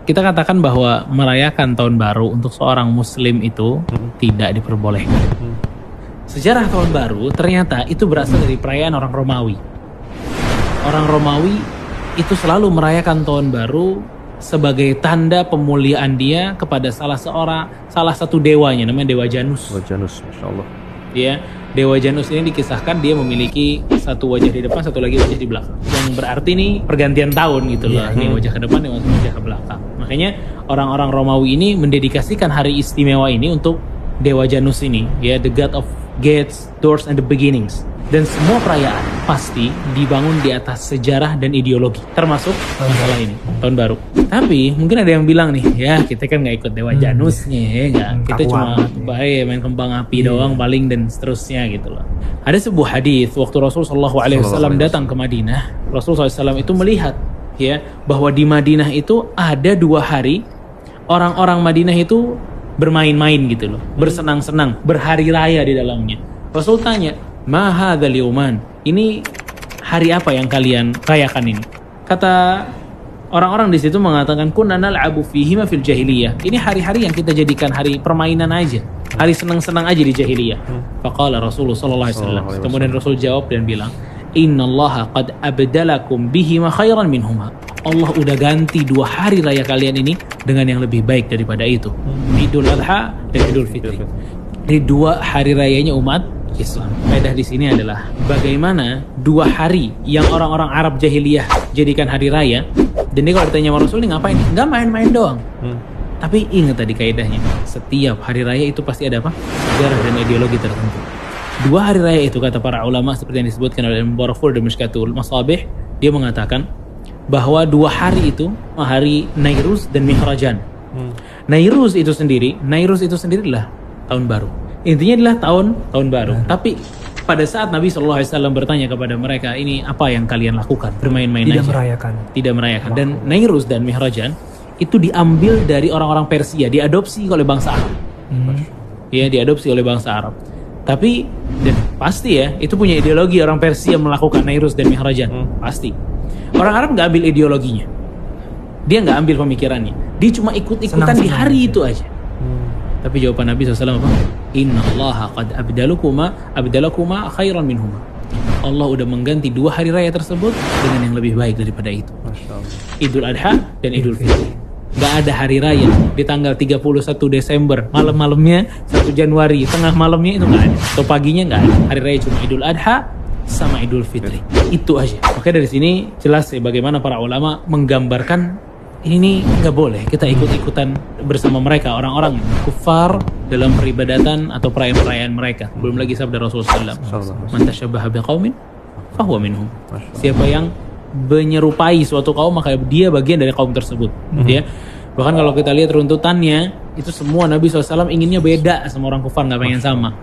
kita katakan bahwa merayakan tahun baru untuk seorang muslim itu tidak diperbolehkan. Sejarah tahun baru ternyata itu berasal dari perayaan orang Romawi. Orang Romawi itu selalu merayakan tahun baru sebagai tanda pemuliaan dia kepada salah satu dewanya, namanya Dewa Janus. Dewa Janus, Masya Allah. Ya, Dewa Janus ini dikisahkan dia memiliki satu wajah di depan, satu lagi wajah di belakang. Yang berarti ini pergantian tahun gitu loh. Ini wajah ke depan, ini wajah ke belakang. Makanya orang-orang Romawi ini mendedikasikan hari istimewa ini untuk Dewa Janus ini, ya, the God of Gates, Doors, and the Beginnings. Dan semua perayaan pasti dibangun di atas sejarah dan ideologi, termasuk masalah ini, tahun baru. Tapi mungkin ada yang bilang nih, ya kita kan nggak ikut Dewa Janusnya, ya nggak. Kita cuma main kembang api doang paling dan seterusnya gitu loh. Ada sebuah hadis waktu Rasulullah SAW datang ke Madinah, Rasulullah SAW itu melihat ya bahwa di Madinah itu ada 2 hari orang-orang Madinah itu bermain-main gitu loh, bersenang-senang, berhari raya di dalamnya. Rasul tanya, "Ma hadzal yauman?" Ini hari apa yang kalian rayakan ini? Kata orang-orang di situ mengatakan, "Kunna nal'abu fihi ma fil jahiliyah." Ini hari-hari yang kita jadikan hari permainan aja, hari senang-senang aja di jahiliyah. Faqala Rasulullah sallallahu alaihi wasallam. Kemudian Rasul jawab dan bilang, "Innallaha qad abdalakum bihi ma khairan minhuma." Allah udah ganti 2 hari raya kalian ini dengan yang lebih baik daripada itu. Idul Adha dan Idul Fitri. Ini 2 hari rayanya umat Islam. Faedah di sini adalah bagaimana 2 hari yang orang-orang Arab jahiliyah jadikan hari raya, dan dia kalau ditanya sama Rasul ini ngapain? Nggak main-main doang. Tapi ingat tadi kaidahnya, setiap hari raya itu pasti ada apa? Sejarah dan ideologi tertentu. 2 hari raya itu kata para ulama seperti yang disebutkan oleh Mubarakfur dan Mishkatul Masabih, dia mengatakan bahwa 2 hari itu hari Nairuz dan Mihrajan. Nairuz itu sendiri adalah tahun baru. Intinya adalah tahun baru. Tapi pada saat Nabi SAW bertanya kepada mereka, ini apa yang kalian lakukan? Bermain-main aja. Tidak merayakan. Dan Nairuz dan Mihrajan itu diambil dari orang-orang Persia, diadopsi oleh bangsa Arab. Ya, diadopsi oleh bangsa Arab. Tapi dan pasti ya, itu punya ideologi orang Persia melakukan Nairuz dan Mihrajan. Pasti. Orang Arab nggak ambil ideologinya. Dia nggak ambil pemikirannya. Dia cuma ikut-ikutan di hari itu aja. Tapi jawaban Nabi SAW apa? Innallaha qad abdalakuma khairan minhuma. Allah udah mengganti 2 hari raya tersebut dengan yang lebih baik daripada itu. Idul Adha dan Idul Fitri. Gak ada hari raya di tanggal 31 Desember, malam-malamnya 1 Januari, tengah malamnya itu gak ada. Atau paginya gak ada. Hari raya cuma Idul Adha sama Idul Fitri. Itu aja. Makanya dari sini jelas ya bagaimana para ulama menggambarkan ini nggak boleh kita ikut-ikutan bersama mereka, orang-orang kufar dalam peribadatan atau perayaan-perayaan mereka. Belum lagi sabda Rasulullah SAW, "Man tashabbaha biqaumin fahuwa minhum." Siapa yang menyerupai suatu kaum maka dia bagian dari kaum tersebut. Ya. Bahkan kalau kita lihat runtutannya itu semua Nabi SAW inginnya beda sama orang kufar, nggak pengen sama.